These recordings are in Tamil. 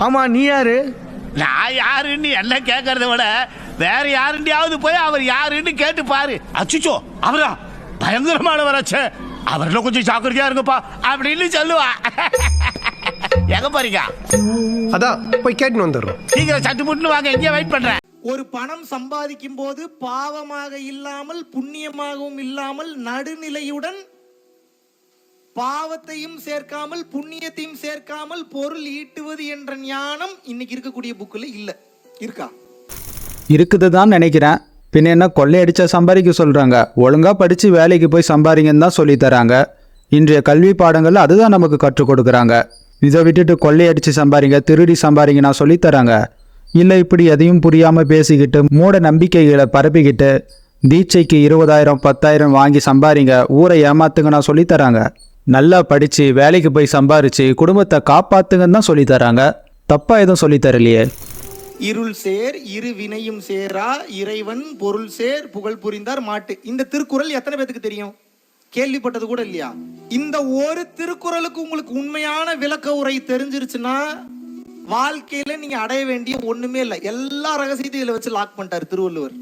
ஆமா, நீ யாரு? நான் யாருன்னு என்ன கேட்கறத விட வேற யாருண்டியாவது போய் அவர் யாருன்னு கேட்டு பாரு. அச்சுச்சோ, அவரா பயங்கரமானவராச்சே, அவர்ல கொஞ்சம் ஜாக்கிரதையா இருங்கப்பா அப்படின்னு சொல்லுவா. எங்க போறீங்க? அதான் போய் கேட்டு வந்துடுறோம். சீக்கிரம் சட்டு முட்டு வாங்க, எங்கேயே வெயிட் பண்றேன். ஒரு பணம் சம்பாதிக்கும் போது பாவமாக இல்லாமல் புண்ணியமாகவும் இல்லாமல் நடுநிலையுடன் பாவத்தையும் சேர்க்காமல் புண்ணியத்தையும் சேர்க்காமல் பொருள் ஈட்டுவது என்ற ஞானம் இன்னைக்கு இருக்கக்கூடிய புக்கில் இல்ல. இருக்கா? இருக்குது தான் நினைக்கிறேன். பின்ன என்ன கொள்ளையடிச்சா சம்பாதிக்க சொல்கிறாங்க? ஒழுங்காக படித்து வேலைக்கு போய் சம்பாதிங்கன்னு தான் சொல்லித்தராங்க. இன்றைய கல்வி பாடங்கள் அதுதான் நமக்கு கற்றுக் கொடுக்குறாங்க. இதை விட்டுட்டு கொள்ளையடிச்சு சம்பாதிங்க, திருடி சம்பாதிங்க நான் சொல்லித்தராங்க. இல்லை இப்படி எதையும் புரியாமல் பேசிக்கிட்டு மூட நம்பிக்கைகளை பரப்பிக்கிட்டு தீட்சைக்கு 20,000 10,000 வாங்கி சம்பாதிங்க, ஊரை ஏமாத்துங்க நான் சொல்லித்தராங்க. நல்லா படித்து வேலைக்கு போய் சம்பாரித்து குடும்பத்தை காப்பாற்றுங்கன்னு தான் சொல்லித்தராங்க. தப்பாக எதுவும் சொல்லித்தரலையே. இருள் சேர் இரு வினையும் சேரா இறைவன் பொருள் சேர் புகழ் புரிந்தார் மாட்டு. இந்த திருக்குறள் எத்தனை பேத்துக்கு தெரியும்? கேள்விப்பட்டது கூட இல்லையா? இந்த ஒரு திருக்குறளுக்கு உங்களுக்கு உண்மையான விளக்க உரை தெரிஞ்சிருச்சுன்னா வாழ்க்கையில நீங்க அடைய வேண்டிய ஒண்ணுமே இல்லை. எல்லா ரகசியத்தையும் இதுல வச்சு லாக் பண்ணிட்டாரு திருவள்ளுவர்.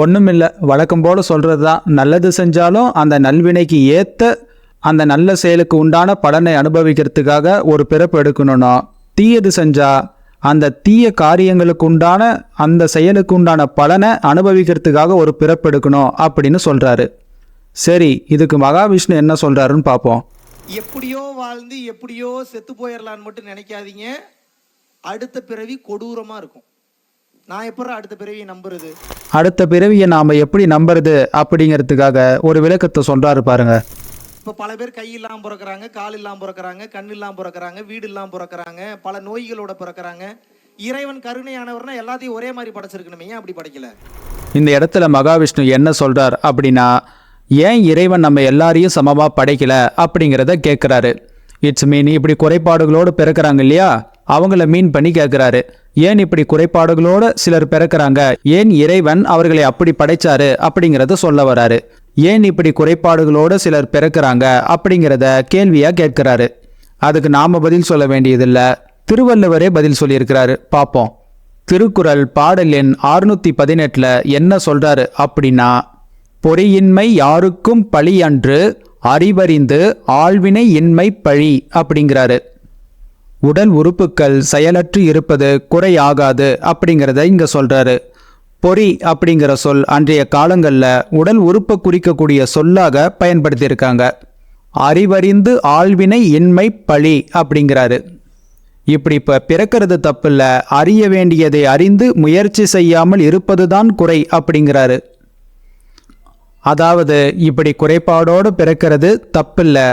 ஒன்றும் இல்லை, வழக்கம் போல் சொல்கிறது தான். நல்லது செஞ்சாலும் அந்த நல்வினைக்கு ஏற்ற அந்த நல்ல செயலுக்கு உண்டான பலனை அனுபவிக்கிறதுக்காக ஒரு பிறப்பு எடுக்கணும்னா, தீயது செஞ்சால் அந்த தீய காரியங்களுக்கு உண்டான அந்த செயலுக்கு உண்டான பலனை அனுபவிக்கிறதுக்காக ஒரு பிறப்பு எடுக்கணும் அப்படின்னு சொல்கிறாரு. சரி, இதுக்கு மகாவிஷ்ணு என்ன சொல்கிறாருன்னு பார்ப்போம். எப்படியோ வாழ்ந்து எப்படியோ செத்து போயிடலான்னு மட்டும் நினைக்காதீங்க. அடுத்த பிறவி கொடூரமாக இருக்கும். நான் எப்படி அடுத்த பிறவியை நம்புறது? அடுத்த பிறவியை நாம் எப்படி நம்புறது அப்படிங்கிறதுக்காக ஒரு விளக்கத்தை சொல்கிறாரு பாருங்க. இப்போ பல பேர் கை இல்லாமல் பிறக்கிறாங்க, கால் இல்லாமல் பிறக்கிறாங்க, கண் இல்லாமல் பிறக்கிறாங்க, வீடு இல்லாமல் பிறக்கிறாங்க, பல நோய்களோட பிறக்கிறாங்க. இறைவன் கருணையானவர்னா எல்லாத்தையும் ஒரே மாதிரி படைச்சிருக்கணுமே, ஏன் அப்படி படைக்கல? இந்த இடத்துல மகாவிஷ்ணு என்ன சொல்கிறார் அப்படின்னா, ஏன் இறைவன் நம்ம எல்லாரையும் சமமாக படைக்கல அப்படிங்கிறத கேட்குறாரு. இட்ஸ் மீன் இப்படி குறைபாடுகளோடு பிறக்கிறாங்க இல்லையா, அவங்கள மீன் பண்ணி கேட்குறாரு. ஏன் இப்படி குறைபாடுகளோடு சிலர் பிறக்கிறாங்க, ஏன் இறைவன் அவர்களை அப்படி படைச்சாரு அப்படிங்கிறத சொல்ல வராரு. ஏன் இப்படி குறைபாடுகளோடு சிலர் பிறக்கிறாங்க அப்படிங்கிறத கேள்வியாக கேட்குறாரு. அதுக்கு நாம் பதில் சொல்ல வேண்டியதில்லை, திருவள்ளுவரே பதில் சொல்லியிருக்கிறாரு. பார்ப்போம். திருக்குறள் பாடல் எண் 618 என்ன சொல்கிறாரு அப்படின்னா, பொறியின்மை யாருக்கும் பழி அன்று அறிவறிந்து ஆழ்வினை இன்மை பழி அப்படிங்கிறாரு. உடல் உறுப்புகள் செயலற்று இருப்பது குறையாகாது அப்படிங்கிறத இங்கே சொல்கிறாரு. பொறி அப்படிங்கிற சொல் அன்றைய காலங்களில் உடல் உறுப்பை குறிக்கக்கூடிய சொல்லாக பயன்படுத்தியிருக்காங்க. அறிவறிந்து ஆழ்வினை இன்மை பழி அப்படிங்கிறாரு. இப்படி இப்போ பிறக்கிறது தப்பில்ல, அறிய வேண்டியதை அறிந்து முயற்சி செய்யாமல் இருப்பதுதான் குறை அப்படிங்கிறாரு. அதாவது இப்படி குறைபாடோடு பிறக்கிறது தப்பில்லை,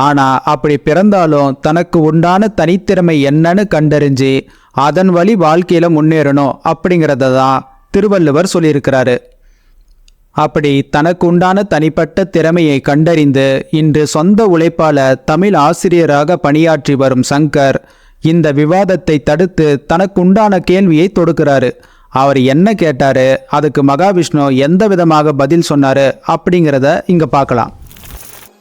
ஆனால் அப்படி பிறந்தாலும் தனக்கு உண்டான தனித்திறமை என்னன்னு கண்டறிஞ்சு அதன் வழி வாழ்க்கையில் முன்னேறணும் அப்படிங்கிறத தான் திருவள்ளுவர் சொல்லியிருக்கிறாரு. அப்படி தனக்கு உண்டான தனிப்பட்ட திறமையை கண்டறிந்து இன்று சொந்த உழைப்பால தமிழ் ஆசிரியராக பணியாற்றி வரும் சங்கர் இந்த விவாதத்தை தடுத்து தனக்கு உண்டான கேள்வியை தொடுக்கிறாரு. அவர் என்ன கேட்டாரு, அதுக்கு மகாவிஷ்ணு எந்த விதமாக பதில் சொன்னாரு அப்படிங்கிறத இங்க பார்க்கலாம்.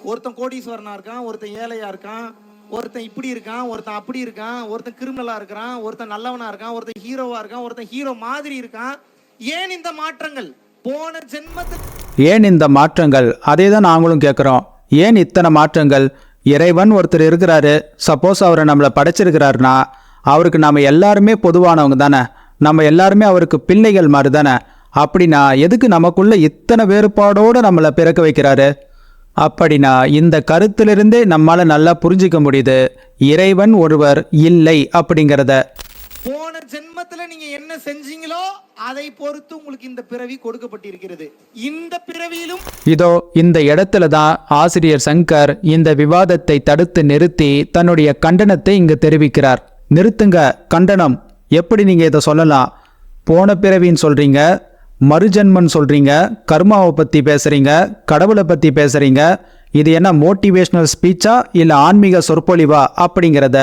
ஒருத்தன் கோடீஸ்வரனா இருக்கான், ஒருத்தன் ஏழையா இருக்கான், ஒருத்தன் இப்படி இருக்கான், ஒருத்தன் அப்படி இருக்கான், ஒருத்தன் கிரிமினலா இருக்கான், ஒருத்தன் நல்லவனா இருக்கான், ஒருத்தன் ஹீரோவா இருக்கான், ஒருத்தன் ஹீரோ மாதிரி இருக்கான். ஏன் இந்த மாற்றங்கள்? போன ஜென்மத்துக்கு ஏன் இந்த மாற்றங்கள்? அதே தான் நாங்களும் கேட்குறோம். ஏன் இத்தனை மாற்றங்கள்? இறைவன் ஒருத்தர் இருக்கிறாரு, சப்போஸ் அவரை நம்மளை படைச்சிருக்கிறாருன்னா அவருக்கு நாம் எல்லாருமே பொதுவானவங்க தானே, நம்ம எல்லாருமே அவருக்கு பிள்ளைகள் மாதிரி தானே. அப்படின்னா எதுக்கு நமக்குள்ள இத்தனை வேறுபாடோடு நம்மளை பிறக்க வைக்கிறாரு? அப்படின்னா இந்த கருத்திலிருந்தே நம்மளால் நல்லா புரிஞ்சிக்க முடியுது இறைவன் ஒருவர் இல்லை அப்படிங்கிறத. போன ஜென்மத்துல நீங்க என்ன செஞ்சீங்களோ அதை பொறுத்து உங்களுக்கு இந்த பிறவி கொடுக்கப்பட்டிருக்கிறது. இந்த பிறவியிலும் இதோ இந்த இடத்துல தான் ஆசிரியர் சங்கர் இந்த விவாதத்தை தடுத்து நிறுத்தி தன்னுடைய கண்டனத்தை இங்கு தெரிவிக்கிறார். நிறுத்துங்க, கண்டனம். எப்படி நீங்க இதை சொல்லலாம்? போன பிறவின்னு சொல்றீங்க, மறுஜன்மன் சொல்றீங்க, கர்மாவை பத்தி பேசுறீங்க, கடவுளை பத்தி பேசுறீங்க. இது என்ன மோட்டிவேஷனல் ஸ்பீச்சா இல்ல ஆன்மீக சொற்பொழிவா அப்படிங்கிறத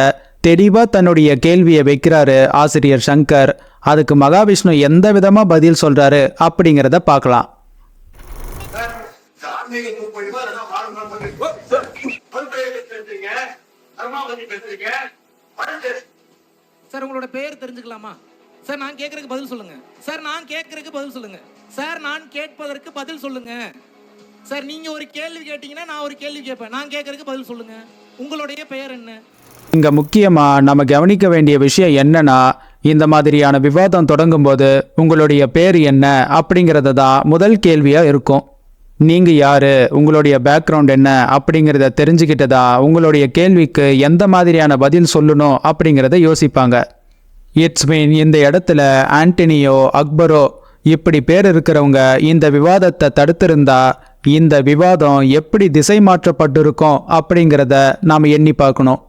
தெளிவா தன்னுடைய கேள்வியை வைக்கிறாரு ஆசிரியர் சங்கர். அதுக்கு மகாவிஷ்ணு எந்த விதமா பதில் சொல்றாரு அப்படிங்கிறத பார்க்கலாம். சார் உங்களோட பேர் தெரிஞ்சுக்கலாமா? சார் நான் கேட்கறதுக்கு பதில் சொல்லுங்க. சார் நான் கேட்கறதுக்கு பதில் சொல்லுங்க. சார் நான் கேட்பதற்கு பதில் சொல்லுங்க. சார் நீங்க ஒரு கேள்வி கேட்டீங்கன்னா நான் ஒரு கேள்வி கேட்பேன். நான் கேட்கறதுக்கு பதில் சொல்லுங்க. உங்களுடைய பெயர் என்ன? இங்க முக்கியமா நம்ம கவனிக்க வேண்டிய விஷயம் என்னன்னா, இந்த மாதிரியான விவாதம் தொடங்கும் போது உங்களுடைய பேர் என்ன அப்படிங்கறது தான் முதல் கேள்வியா இருக்கும். நீங்க யாரு, உங்களுடைய பேக்ரவுண்ட் என்ன அப்படிங்கிறத தெரிஞ்சுக்கிட்டதா உங்களுடைய கேள்விக்கு எந்த மாதிரியான பதில் சொல்லணும் அப்படிங்கிறத யோசிப்பாங்க. இட்ஸ் மீன் இந்த இடத்துல ஆண்டனியோ அக்பரோ இப்படி பேர் இருக்கிறவங்க இந்த விவாதத்தை தடுத்திருந்தா இந்த விவாதம் எப்படி திசை மாற்றப்பட்டிருக்கும் அப்படிங்கிறத நாம் எண்ணி பார்க்கணும்.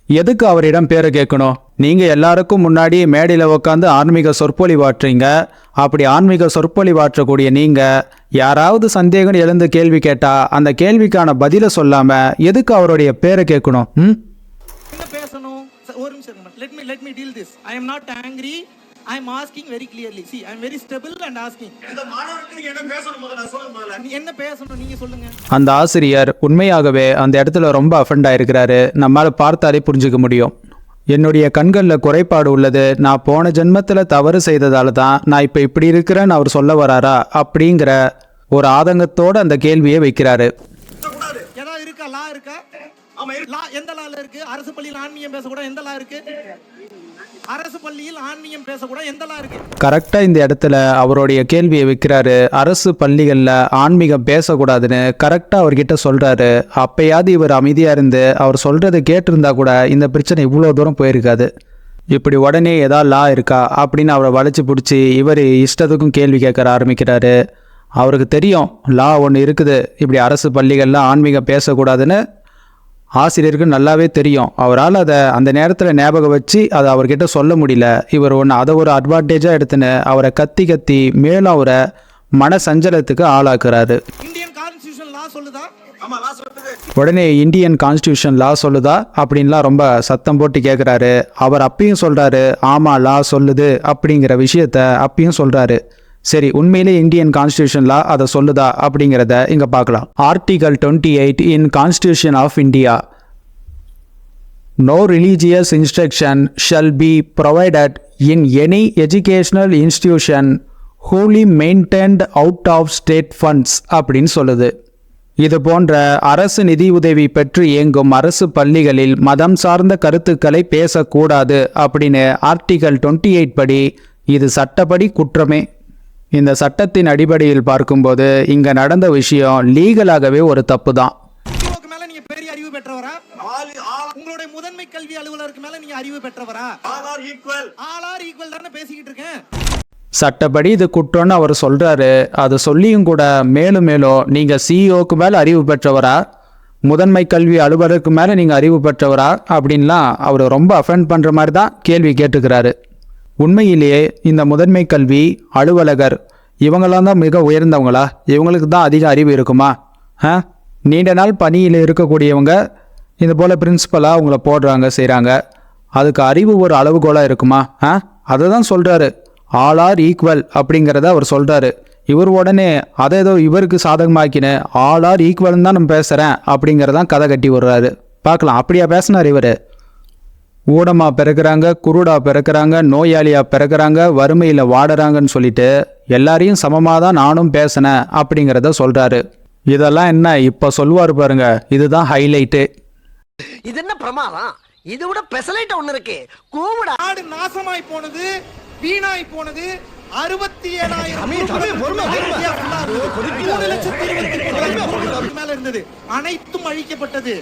எதுக்கு அவரிடம் பேரை கேட்கணும்? நீங்கள் எல்லாருக்கும் முன்னாடி மேடையில் உட்காந்து ஆன்மீக சொற்பொழிவாற்றுறீங்க. அப்படி ஆன்மீக சொற்பொழிவாற்றக்கூடிய நீங்கள் யாராவது சந்தேகம் எழுந்து கேள்வி கேட்டால் அந்த கேள்விக்கான பதிலை சொல்லாமல் எதுக்கு அவருடைய பேரை கேட்கணும்? என்ன பேசணும்? ஒரு நிமிஷம் let me deal this. I am not angry. I am asking very clearly. See, I am very stable and asking. இந்த மாணவருக்கு நீங்க என்ன பேசணும் முதல்ல சொல்லுங்க. முதல்ல நீ என்ன பேசணும் நீங்க சொல்லுங்க. அந்த ஆசிரியர் உண்மையாகவே அந்த இடத்துல ரொம்ப அஃபெண்ட் ஆயிருக்கிறாரு. நம்மால பார்த்தாலே புரிஞ்சுக்க முடியும். என்னுடைய கண்களில் குறைபாடு உள்ளது, நான் போன ஜென்மத்தில் தவறு செய்ததால தான் நான் இப்போ இப்படி இருக்கிறேன்னு அவர் சொல்ல வராரா அப்படிங்கிற ஒரு ஆதங்கத்தோடு அந்த கேள்வியை வைக்கிறாரு. ஏதாவது இருக்கா? லா இருக்கா? லா எந்த லால இருக்கு? அரசு பள்ளியில் ஆன்மீகம் பேசக்கூடாது எந்த லா இருக்கு? அரசு பள்ளியில் ஆன்மீகம் பேசக்கூடாது எந்த லா இருக்கு? கரெக்டா இந்த இடத்துல அவருடைய கேள்வியை வைக்கிறாரு. அரசு பள்ளிகளில் ஆன்மீகம் பேசக்கூடாதுன்னு கரெக்டாக அவர்கிட்ட சொல்றாரு. அப்பயாவது இவர் அமைதியா இருந்து அவர் சொல்றதை கேட்டிருந்தா கூட இந்த பிரச்சனை இவ்வளோ தூரம் போயிருக்காது. இப்படி உடனே ஏதாவது லா இருக்கா அப்படின்னு அவரை வளைச்சு பிடிச்சி இவர் இஷ்டத்துக்கும் கேள்வி கேட்க ஆரம்பிக்கிறாரு. அவருக்கு தெரியும் லா ஒன்று இருக்குது, இப்படி அரசு பள்ளிகளில் ஆன்மீகம் பேசக்கூடாதுன்னு ஆசிரியருக்கு நல்லாவே தெரியும். அவரால் அதை அந்த நேரத்தில் ஞாபகம் வச்சு அதை அவர்கிட்ட சொல்ல முடியல. இவர் அதை ஒரு அட்வான்டேஜாக எடுத்துன்னு அவரை கத்தி மேலும் அவரை மன சஞ்சலத்துக்கு ஆளாக்குறாரு. இந்தியன் கான்ஸ்டிடியூஷன் லா சொல்லுதா? உடனே இந்தியன் கான்ஸ்டிடியூஷன் லா சொல்லுதா அப்படின்லாம் ரொம்ப சத்தம் போட்டு கேட்குறாரு. அவர் அப்பயும் சொல்கிறாரு, ஆமாம் லா சொல்லுது அப்படிங்கிற விஷயத்த அப்பயும் சொல்கிறாரு. சரி, உண்மையிலே இந்தியன் கான்ஸ்டிடியூஷன் லா அதை சொல்லுதா அப்படிங்கிறத இங்க பார்க்கலாம். Article 28 in constitution of India, no religious instruction shall be provided in any educational institution wholly maintained out of state funds அப்படின்னு சொல்லுது. இது போன்ற அரசு நிதி உதவி பெற்று இயங்கும் அரசு பள்ளிகளில் மதம் சார்ந்த கருத்துக்களை பேசக்கூடாது அப்படின்னு ஆர்டிகல் 28 படி இது சட்டப்படி குற்றமே. இந்த சட்டத்தின் அடிப்படையில் பார்க்கும்போது இங்க நடந்த விஷயம் லீகலாகவே ஒரு தப்பு தான். மேல நீங்க பெரிய அறிவு பெற்றவரா? உங்களுடைய முதன்மை கல்வி அலுவலருக்கு மேல நீங்க அறிவு பெற்றவரா? ஆல் ஆர் ஈக்குவல் தானே பேசிக்கிட்டு இருக்கேன். சட்டப்படி இது குற்றம்னு அவர் சொல்றாரு. அது சொல்லியும் கூட மேலும் நீங்க சிஇஓக்கு மேல அறிவு பெற்றவரா, முதன்மை கல்வி அலுவலருக்கு மேல நீங்க அறிவு பெற்றவரா அப்படின்லாம் அவர் ரொம்ப அஃபெண்ட் பண்ற மாதிரி தான் கேள்வி கேட்டுக்கிறாரு. உண்மையிலேயே இந்த முதன்மை கல்வி அலுவலகர் இவங்களாம் தான் மிக உயர்ந்தவங்களா? இவங்களுக்கு தான் அதிக அறிவு இருக்குமா? நீண்ட நாள் பணியில் இருக்கக்கூடியவங்க இது போல் பிரின்சிபலாக அவங்கள போடுறாங்க செய்கிறாங்க. அதுக்கு அறிவு ஒரு அளவுகோலாக இருக்குமா? அதை தான் சொல்கிறாரு, ஆல் ஆர் ஈக்குவல் அப்படிங்கிறத அவர் சொல்கிறாரு. இவர் உடனே அதை ஏதோ இவருக்கு சாதகமாக்கின்னு ஆல் ஆர் ஈக்குவல்னு தான் நான் பேசுகிறேன் அப்படிங்கிறதான் கதை கட்டி விடுறாரு. பார்க்கலாம், அப்படியா பேசினார் இவர்? ஊனமா பிறக்கிறாங்க, குருடா பிறக்கிறாங்க, நோயாளியா பிறக்கிறாங்க, வறுமையில் வாடுறாங்கன்னு சொல்லிட்டு எல்லாரையும் சமமாக தான் நானும் பேசினேன் அப்படிங்கிறத சொல்றாரு. இதெல்லாம் என்ன இப்ப சொல்லுவார் பாருங்க, இதுதான் ஹைலைட்டு. இது என்ன பிரமாதம்? இது விட பெசலைட் ஒண்ணு இருக்கு. கூவுடா. நாடு நாசமாய் போனது, வீணாய் போனது. 67,000 மேல இருந்தது, அனைத்தும் அழிக்கப்பட்டது.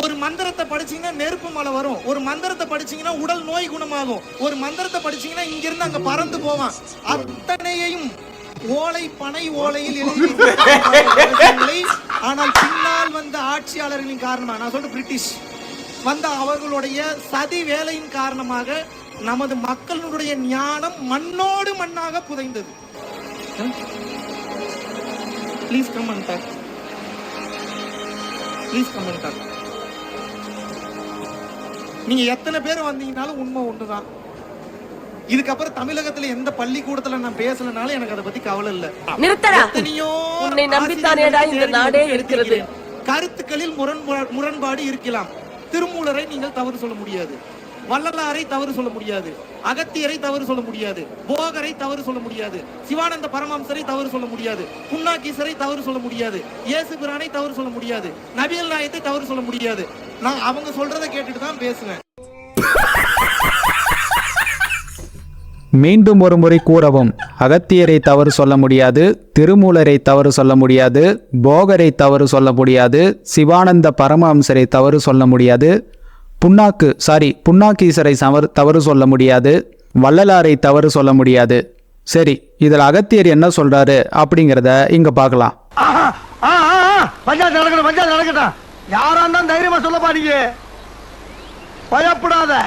ஒரு மந்திரத்தை படிச்சீங்கன்னா நெருப்பு மலை வரும், ஒரு மந்திரத்தை படிச்சீங்கன்னா உடல் நோய் குணமாகும், ஒரு மந்திரத்தை படிச்சீங்கன்னா இங்க இருந்து அங்க பறந்து போவான். அத்தனையையும் ஓலை பனை ஓலையில் எழுதி. ஆனால் பின்னால் வந்த ஆட்சியாளர்களின் காரணமாக, நான் சொல்ற பிரிட்டிஷ் வந்த அவர்களுடைய சதி வேலையின் காரணமாக நமது மக்களுடைய ஞானம் மண்ணோடு மண்ணாக புதைந்தது. Please come and talk. Please come and talk. நீங்க எத்தனை பேர் வந்தீங்கனாலும் உண்மை ஒண்ணுதான். இதுக்கப்புறம் தமிழகத்துல எந்த பள்ளிக்கூடத்துல நான் பேசலனாலும் எனக்கு அதை பத்தி கவலை இல்ல. உன்னை நம்பித்தானேடா இந்த நாடே இருக்கிறது. கருத்துக்களில் முரண்பாடு இருக்கலாம். திருமூலரை நீங்கள் தவறு சொல்ல முடியாது. வள்ளலாரை தவறு சொல்ல முடியாது, அகத்தியரை தவறு சொல்ல முடியாது, போகரை தவறு சொல்ல முடியாது, சிவானந்த பரமஹம்சரை தவறு சொல்ல முடியாது, புன்னாகீசரை தவறு சொல்ல முடியாது, இயேசு பிரானை தவறு சொல்ல முடியாது, நபிகள் நாயகத்தை தவறு சொல்ல முடியாது. நான் அவங்க சொல்றதை கேட்டுட்டு தான் பேசுவேன். மீண்டும் ஒரு முறை கூறவும், அகத்தியரை தவறு சொல்ல முடியாது, திருமூலரை தவறு சொல்ல முடியாது, போகரை தவறு சொல்ல முடியாது, சிவானந்த பரமஹம்சரை தவறு சொல்ல முடியாது, புன்னாக்கீசரை தவறு சொல்ல முடியாது, வள்ளலாரை தவறு சொல்ல முடியாது. சரி, இதில் அகத்தியர் என்ன சொல்றாரு அப்படிங்கிறத இங்க பார்க்கலாம். பஞ்சாயத்து நடக்கட்டும். யாரா இருந்தாலும் தைரியமா சொல்ல பாருங்க, பயப்படாதா.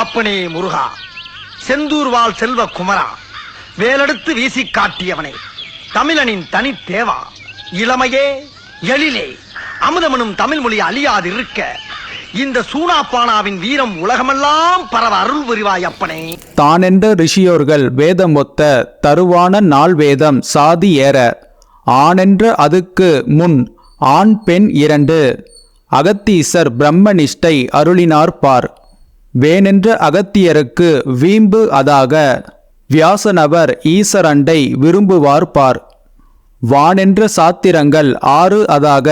அப்பனே முருகா, செந்தூர் வாழ் செல்வ குமரா, வேலெடுத்து வீசி காட்டியவனே, தமிழனின் தனி தேவா, இளமையே எழிலே, அமுதமனும் தமிழ் மொழி அழியாது இருக்க இந்த சூனாப்பானாவின் வீரம் உலகமெல்லாம் பரவ அருள் புரிவாய் அப்பனே. தானென்ற ரிஷியோர்கள் வேதம் ஒத்த தருவான நாள் வேதம் சாதி ஏற, ஆனென்ற அதுக்கு முன் ஆண் பெண் 2, அகத்தீசர் பிரம்மனிஷ்டை அருளினார் பார், வேனென்ற அகத்தியருக்கு வீம்பு அதாக, வியாசனவர் ஈசரண்டை விரும்புவார் பார், வானென்ற சாத்திரங்கள் 6 அதாக,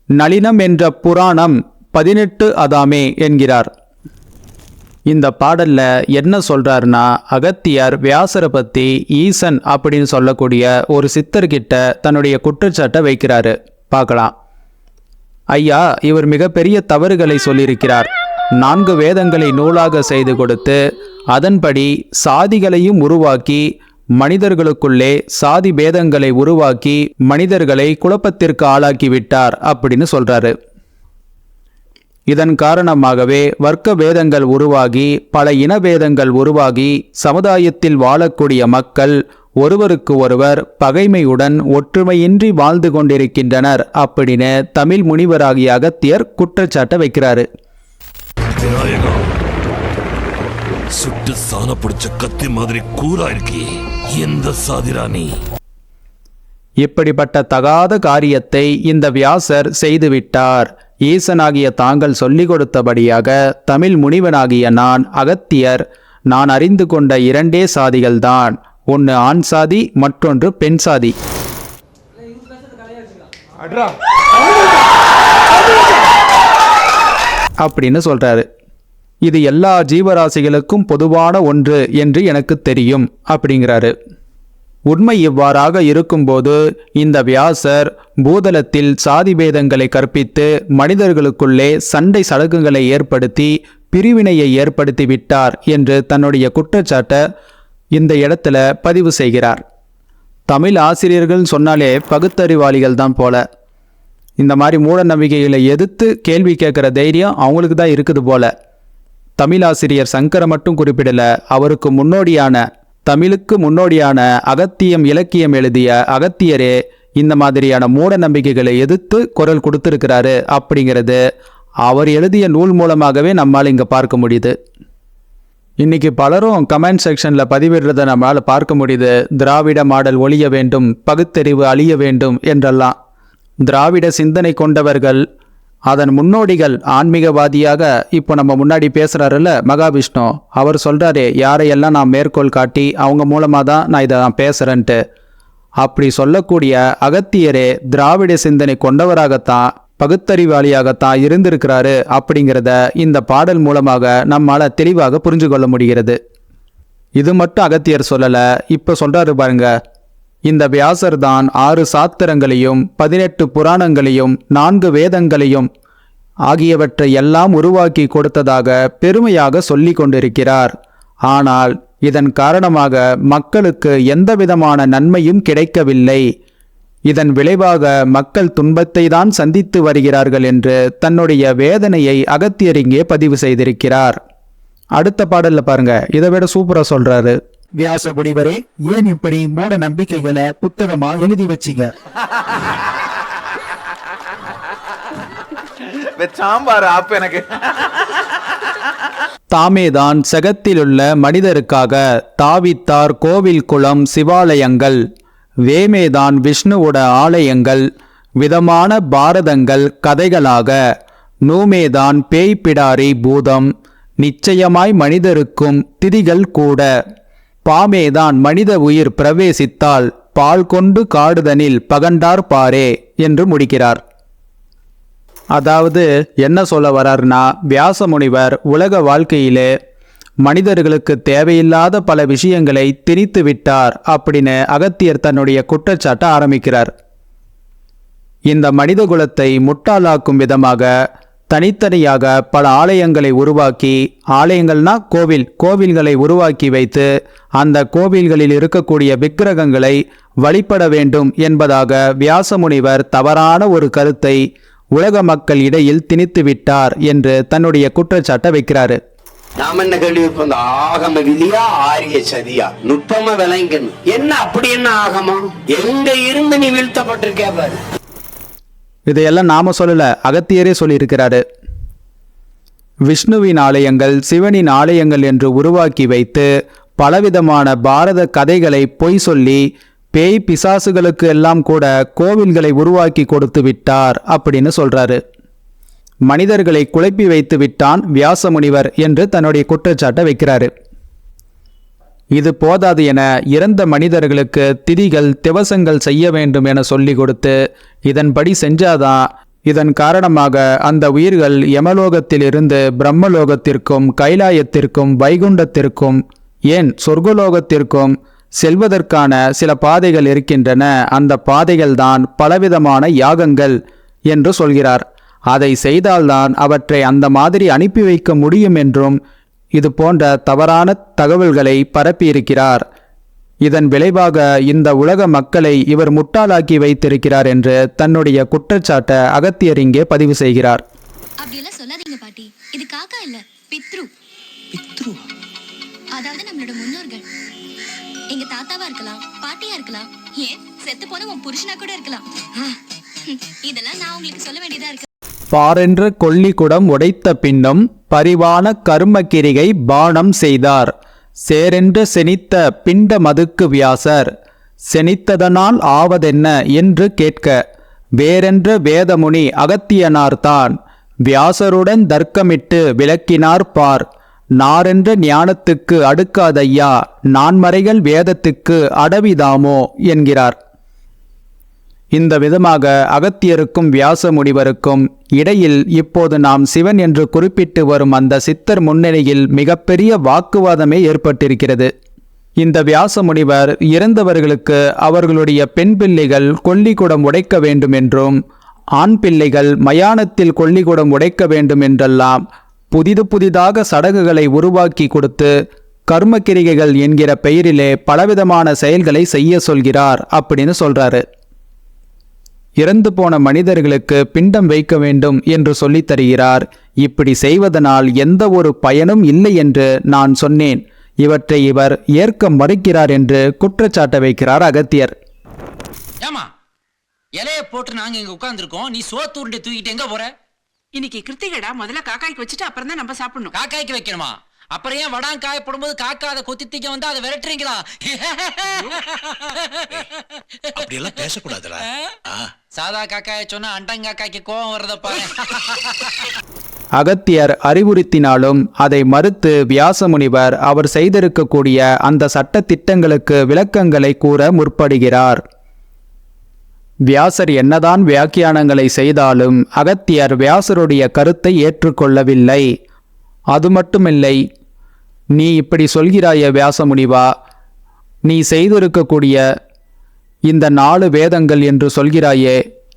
நளினம் என்ற புராணம் 18 அதாமே என்கிறார். இந்த பாடல்ல என்ன சொல்றாருன்னா, அகத்தியர் வியாசரை பத்தி ஈசன் அப்படின்னு சொல்லக்கூடிய ஒரு சித்தர்கிட்ட தன்னுடைய குற்றச்சாட்டை வைக்கிறாரு. பார்க்கலாம். ஐயா, இவர் மிகப்பெரிய தவறுகளை சொல்லியிருக்கிறார். 4 வேதங்களை நூலாக செய்து கொடுத்து அதன்படி சாதிகளையும் உருவாக்கி, மனிதர்களுக்குள்ளே சாதி பேதங்களை உருவாக்கி மனிதர்களை குழப்பத்திற்கு ஆளாக்கி விட்டார் அப்படின்னு சொல்றாரு. இதன் காரணமாகவே வர்க்க பேதங்கள் உருவாகி, பல இனபேதங்கள் உருவாகி, சமுதாயத்தில் வாழக்கூடிய மக்கள் ஒருவருக்கு ஒருவர் பகைமையுடன் ஒற்றுமையின்றி வாழ்ந்து கொண்டிருக்கின்றனர் அப்படின்னு தமிழ் முனிவராகிய அகத்தியர் குற்றச்சாட்டை வைக்கிறாரு. சுட்டு சாண பிடிச்ச கத்தி மாதிரி கூரா இருக்கி, எந்த சாதிராணி? இப்படிப்பட்ட தகாத காரியத்தை இந்த வியாசர் செய்துவிட்டார். ஈசனாகிய தாங்கள் சொல்லிக் கொடுத்தபடியாக தமிழ் முனிவனாகிய நான் அகத்தியர், நான் அறிந்து கொண்ட 2 சாதிகள்தான், ஒன்று ஆண் சாதி, மற்றொன்று பெண் சாதி. அப்படின்னு சொல்றாரு. இது எல்லா ஜீவராசிகளுக்கும் பொதுவான ஒன்று என்று எனக்கு தெரியும் அப்படிங்கிறாரு. உண்மை இவ்வாறாக இருக்கும்போது இந்த வியாசர் பூதலத்தில் சாதி பேதங்களை கற்பித்து மனிதர்களுக்குள்ளே சண்டை சடங்குகளை ஏற்படுத்தி பிரிவினையை ஏற்படுத்தி விட்டார் என்று தன்னுடைய குற்றச்சாட்டை இந்த இடத்துல பதிவு செய்கிறார். தமிழ் ஆசிரியர்கள் சொன்னாலே பகுத்தறிவாளிகள் தான் போல. இந்த மாதிரி மூட நம்பிக்கைகளை எதிர்த்து கேள்வி கேட்குற தைரியம் அவங்களுக்கு தான் இருக்குது போல. தமிழாசிரியர் சங்கரை மட்டும் குறிப்பிடல, அவருக்கு முன்னோடியான, தமிழுக்கு முன்னோடியான அகத்தியம் இலக்கியம் எழுதிய அகத்தியரே இந்த மாதிரியான மூட நம்பிக்கைகளை எதிர்த்து குரல் கொடுத்திருக்கிறாரு அப்படிங்கிறது அவர் எழுதிய நூல் மூலமாகவே நம்மால் இங்கே பார்க்க முடியுது. இன்னைக்கு பலரும் கமெண்ட் செக்ஷனில் பதிவிடுறதை நம்மளால் பார்க்க முடியுது. திராவிட மாடல் ஒழிய வேண்டும், பகுத்தறிவு அழிய வேண்டும் என்றெல்லாம். திராவிட சிந்தனை கொண்டவர்கள், அதன் முன்னோடிகள், ஆன்மீகவாதியாக இப்போ நம்ம முன்னாடி பேசுகிறாருல்ல மகாவிஷ்ணு, அவர் சொல்கிறாரே யாரையெல்லாம் நான் மேற்கோள் காட்டி அவங்க மூலமாக தான் நான் இதை பேசுகிறேன்ட்டு. அப்படி சொல்லக்கூடிய அகத்தியரே திராவிட சிந்தனை கொண்டவராகத்தான், பகுத்தறிவாளியாகத்தான் இருந்திருக்கிறாரு அப்படிங்கிறத இந்த பாடல் மூலமாக நம்மால் தெளிவாக புரிஞ்சு கொள்ள முடிகிறது. இது மட்டும் அகத்தியர் சொல்லலை, இப்போ சொல்கிறாரு பாருங்க. இந்த வியாசர் தான் 6 சாத்திரங்களையும் 18 புராணங்களையும் 4 வேதங்களையும் ஆகியவற்றை எல்லாம் உருவாக்கி கொடுத்ததாக பெருமையாக சொல்லி கொண்டிருக்கிறார். ஆனால் இதன் காரணமாக மக்களுக்கு எந்தவிதமான நன்மையும் கிடைக்கவில்லை. இதன் விளைவாக மக்கள் துன்பத்தை தான் சந்தித்து வருகிறார்கள் என்று தன்னுடைய வேதனையை அகத்தியர் இங்கே பதிவு செய்திருக்கிறார். அடுத்த பாடல்ல பாருங்க, இதை விட சூப்பரா சொல்றாரு. வியாச முனிவரே, ஏன் இப்படி மூட நம்பிக்கைகளை புத்தகமா எழுதி வச்சீங்க? சாம்பார் ஆப் எனக்கு. தாமேதான் செகத்திலுள்ள மனிதருக்காக தாவித்தார் கோவில் குளம் சிவாலயங்கள், வேமேதான் விஷ்ணுவோட ஆலயங்கள், விதமான பாரதங்கள் கதைகளாக நூமேதான் பேய் பிடாரி பூதம் நிச்சயமாய் மனிதருக்கும் திதிகள் கூட பாமேதான் மனித உயிர் பிரவேசித்தால் பால் கொண்டு காடுதனில் பகண்டார் பாரே என்று முடிக்கிறார். அதாவது என்ன சொல்ல வர்றார்னா, வியாச முனிவர் உலக வாழ்க்கையிலே மனிதர்களுக்கு தேவையில்லாத பல விஷயங்களை திணித்து விட்டார் அப்படின்னு அகத்தியர் தன்னுடைய குற்றச்சாட்டை ஆரம்பிக்கிறார். இந்த மனித குலத்தை முட்டாளாக்கும் விதமாக தனித்தனியாக பல ஆலயங்களை உருவாக்கி, ஆலயங்கள்னா கோவில்களை உருவாக்கி வைத்து அந்த கோவில்களில் இருக்கக்கூடிய விக்கிரகங்களை வழிபட வேண்டும் என்பதாக வியாச முனிவர் தவறான ஒரு கருத்தை உலக மக்கள் இடையில் திணித்து விட்டார் என்று தன்னுடைய குற்றச்சாட்டை வைக்கிறாரு. நாம என்ன கேள்வி இருப்போம், இந்த ஆகம விதியா ஆரிய சதியா நுட்பமா விளங்கணும். என்ன அப்படி என்ன ஆகமம், எங்க இருந்து நீ வீழ்த்தப்பட்டிருக்கே பாரு. இதையெல்லாம் நாம சொல்லல, அகத்தியரே சொல்லியிருக்கிறாரு. விஷ்ணுவின் ஆலயங்கள் சிவனின் ஆலயங்கள் என்று உருவாக்கி வைத்து பலவிதமான பாரத கதைகளை பொய் சொல்லி பேய் பிசாசுகளுக்கு எல்லாம் கூட கோவில்களை உருவாக்கி கொடுத்து விட்டார் அப்படின்னு சொல்றாரு. மனிதர்களை குழப்பி வைத்து விட்டான் வியாச முனிவர் என்று தன்னுடைய குற்றச்சாட்டை வைக்கிறாரு. இது போதாது என இறந்த மனிதர்களுக்கு திதிகள் திவசங்கள் செய்ய வேண்டும் என சொல்லி கொடுத்து இதன்படி செஞ்சாதான் இதன் காரணமாக அந்த உயிர்கள் யமலோகத்திலிருந்து பிரம்மலோகத்திற்கும் கைலாயத்திற்கும் வைகுண்டத்திற்கும் ஏன் சொர்க்கலோகத்திற்கும் செல்வதற்கான சில பாதைகள் இருக்கின்றன. அந்த பாதைகள்தான் பலவிதமான யாகங்கள் என்று சொல்கிறார். அதை செய்தால்தான் அவற்றை அந்த மாதிரி அனுப்பி வைக்க முடியும் என்றும் இது போன்ற தவறான தகவல்களை பரப்பியிருக்கிறார். இதன் விளைவாக இந்த உலக மக்களை இவர் முட்டாளாக்கி வைத்திருக்கிறார் என்று தன்னுடைய குற்றச்சாட்டை அகத்தியர் இங்கே பதிவு செய்கிறார். அப்படியெல்லாம் சொல்லாதீங்க பாட்டி, இது காக்கா இல்ல, பித்ரு. பித்ரு அதாவது நம்மளோட முன்னோர்கள். எங்க தாத்தாவா இருக்கலாம், பாட்டியா இருக்கலாம், ஏன் செத்து போன உன் புருஷனா கூட இருக்கலாம். இதெல்லாம் நான் உங்களுக்கு சொல்ல வேண்டியதா இருக்கு. பாரென்ற கொல்லிக்குடம் உடைத்த பின்னும் பரிவான கர்மக்கிரிகை பானம் செய்தார். சேரென்ற செனித்த பிண்ட மதுக்கு வியாசர் செனித்ததனால் ஆவதென்ன என்று கேட்க வேறென்ற வேதமுனி அகத்தியனார்தான் வியாசருடன் தர்க்கமிட்டு விளக்கினார் பார். நாரென்ற ஞானத்துக்கு அடுக்காதையா நான்மறைகள் வேதத்துக்கு அடவிதாமோ என்கிறார். இந்த விதமாக அகத்தியருக்கும் வியாச முனிவருக்கும் இடையில் இப்போது நாம் சிவன் என்று குறிப்பிட்டு வரும் அந்த சித்தர் முன்னிலையில் மிகப்பெரிய வாக்குவாதமே ஏற்பட்டிருக்கிறது. இந்த வியாச முனிவர் இறந்தவர்களுக்கு அவர்களுடைய பெண் பிள்ளைகள் கொல்லிக்குடம் உடைக்க வேண்டும் என்றும் ஆண் பிள்ளைகள் மயானத்தில் கொல்லிக்குடம் உடைக்க வேண்டும் என்றெல்லாம் புதிதாக சடங்குகளை உருவாக்கி கொடுத்து கர்மக்கிரிகைகள் என்கிற பெயரிலே பலவிதமான செயல்களை செய்ய சொல்கிறார் அப்படின்னு சொல்றாரு. இறந்து போன மனிதர்களுக்கு பிண்டம் வைக்க வேண்டும் என்று சொல்லித் தருகிறார். இப்படி செய்வதனால் எந்த ஒரு பயனும் இல்லை என்று நான் சொன்னேன். இவற்றை இவர் ஏற்க மறுக்கிறார் என்று குற்றச்சாட்டை வைக்கிறார் அகத்தியர். ஏமா இலைய போட்டு நாங்க இங்க உட்கார்ந்துருக்கோம், நீ சோத்து உருண்டை தூக்கிட்டு எங்க போற? இன்னைக்கு கிருத்திகடா, முதல்ல காக்காய்க்கு வச்சுட்டு அப்புறம் தான் நம்ம சாப்பிடணும். காக்காய்க்கு வைக்கணுமா? அப்புறம் ஏன் வடான் காயப்படும்போது காக்கா அதை கொத்தி தீக்க வந்து அதை விரட்டுறீங்களா? அப்படி எல்லாம் பேசக்கூடாதுடா. சாதா காக்காய சொன்னா அண்டங்காக்காய்க்கு கோபம் வர்றதப்பா. அகத்தியர் அறிவுறுத்தினாலும் அதை மறுத்து வியாச முனிவர் அவர் செய்திருக்கக்கூடிய அந்த சட்ட திட்டங்களுக்கு விளக்கங்களை கூற முற்படுகிறார். வியாசர் என்னதான் வியாக்கியானங்களை செய்தாலும் அகத்தியர் வியாசருடைய கருத்தை ஏற்றுக்கொள்ளவில்லை. அது மட்டுமில்லை, நீ இப்படி சொல்கிறாய வியாச முனிவா, நீ செய்திருக்கக்கூடிய இந்த 4 வேதங்கள் என்று சொல்கிறாயே,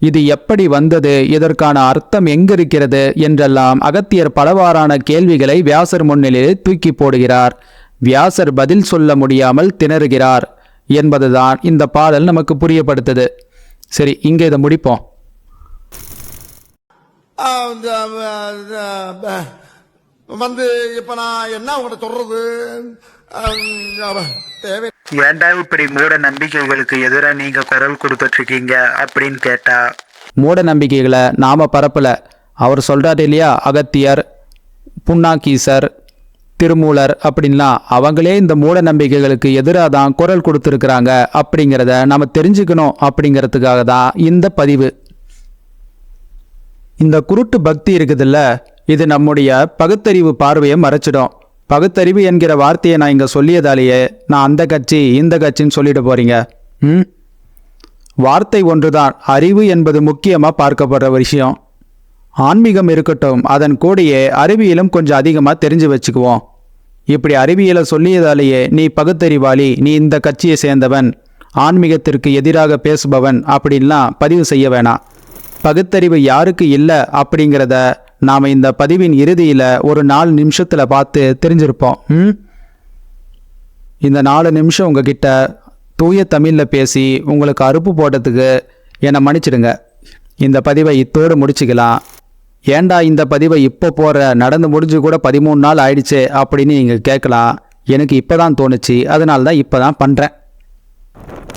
இது எப்படி வந்தது, இதற்கான அர்த்தம் எங்கிருக்கிறது என்றெல்லாம் அகத்தியர் பலவாறான கேள்விகளை வியாசர் முன்னிலையில் தூக்கி போடுகிறார். வியாசர் பதில் சொல்ல முடியாமல் திணறுகிறார் என்பதுதான் இந்த பாடல் நமக்கு புரியப்படுத்துது. சரி, இங்கே இதை முடிப்போம். இப்ப நான் என்ன உங்கள்கிட்ட சொல்றது, ஏண்டா இப்படி மூட நம்பிக்கைகளுக்கு எதிராக நீங்க குரல் கொடுத்துட்டு இருக்கீங்க அப்படின்னு கேட்டா, மூட நம்பிக்கைகளை நாம பரப்பல. அவர் சொல்றாரு இல்லையா, அகத்தியர், புன்னாக்கீசர், திருமூலர் அப்படின்லாம் அவங்களே இந்த மூட நம்பிக்கைகளுக்கு எதிராக தான் குரல் கொடுத்துருக்குறாங்க அப்படிங்கிறத நம்ம தெரிஞ்சுக்கணும் அப்படிங்கிறதுக்காக தான் இந்த பதிவு. இந்த குருட்டு பக்தி இருக்குதுல்ல, இது நம்முடைய பகுத்தறிவு பார்வையை மறைச்சிடும். பகுத்தறிவு என்கிற வார்த்தையை நான் இங்கே சொல்லியதாலேயே நான் அந்த கட்சி இந்த கட்சின்னு சொல்லிட்டு போறீங்க. வார்த்தை ஒன்றுதான், அறிவு என்பது முக்கியமாக பார்க்கப்படுற விஷயம். ஆன்மீகம் இருக்கட்டும், அதன் கூடயே அறிவியலும் கொஞ்சம் அதிகமாக தெரிஞ்சு வச்சுக்குவோம். இப்படி அறிவியலை சொல்லியதாலேயே நீ பகுத்தறிவாளி, நீ இந்த கட்சியை சேர்ந்தவன், ஆன்மீகத்திற்கு எதிராக பேசுபவன் அப்படின்லாம் பதிவு செய்ய வேணாம். பகுத்தறிவு யாருக்கு இல்லை அப்படிங்கிறத நாம் இந்த பதிவின் இறுதியில் ஒரு 4 நிமிஷத்தில் பார்த்து தெரிஞ்சிருப்போம். இந்த 4 நிமிஷம் உங்ககிட்ட தூய தமிழில் பேசி உங்களுக்கு அறுப்பு போட்டதுக்கு என்னை மன்னிச்சிடுங்க. இந்த பதிவை இத்தோடு முடிச்சுக்கலாம். ஏண்டா இந்த பதிவை இப்போ போகிற, நடந்து முடிஞ்சு கூட 13 நாள் ஆயிடுச்சு அப்படின்னு நீங்கள் கேட்கலாம். எனக்கு இப்போ தான் தோணுச்சு, அதனால தான் இப்போ தான் பண்ணுறேன்.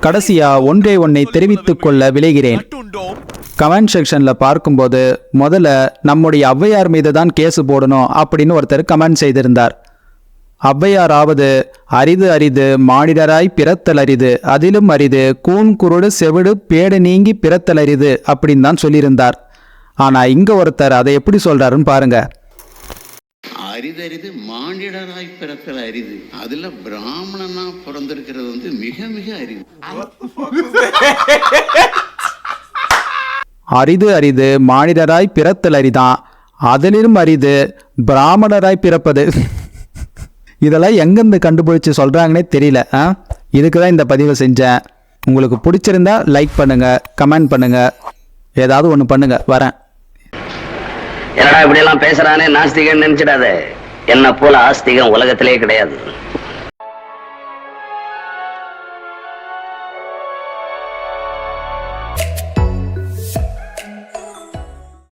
கடைசியாக ஒன்றை தெரிவித்து கொள்ள விளைகிறேன். கமெண்ட் செக்ஷனில் பார்க்கும்போது முதல்ல நம்முடைய ஔவையார் மீது தான் கேஸு போடணும் அப்படின்னு ஒருத்தர் கமெண்ட் செய்திருந்தார். ஔவையாராவது அரிது அரிது மானிடராய் பிறத்தல் அரிது, அதிலும் அரிது கூன் குருடு செவிடு பேடு நீங்கி பிறத்தல் அரிது அப்படின்னு தான் சொல்லியிருந்தார். ஆனால் இங்கே ஒருத்தர் அதை எப்படி சொல்கிறாருன்னு பாருங்க. அரிதரிது மானிடராய் பிறத்தல் அரிது, அதுல பிராமணனா பிறந்திருக்கிறது வந்து மிக மிக அரிது. அரிது அரிது மானிடராய் பிறத்தல் அரிதான், அதிலும் அரிது பிராமணராய் பிறப்பது. இதெல்லாம் எங்கேருந்து கண்டுபிடிச்சு சொல்கிறாங்கன்னே தெரியல. இதுக்கு தான் இந்த பதிவை செஞ்சேன். உங்களுக்கு பிடிச்சிருந்தா லைக் பண்ணுங்கள், கமெண்ட் பண்ணுங்கள், ஏதாவது ஒன்று பண்ணுங்கள். வரேன். என்னடா இப்படி எல்லாம் பேசுறானே நாஸ்திகன் நினைச்சிடாத. என்ன போல ஆஸ்திகம் உலகத்திலே கிடையாது.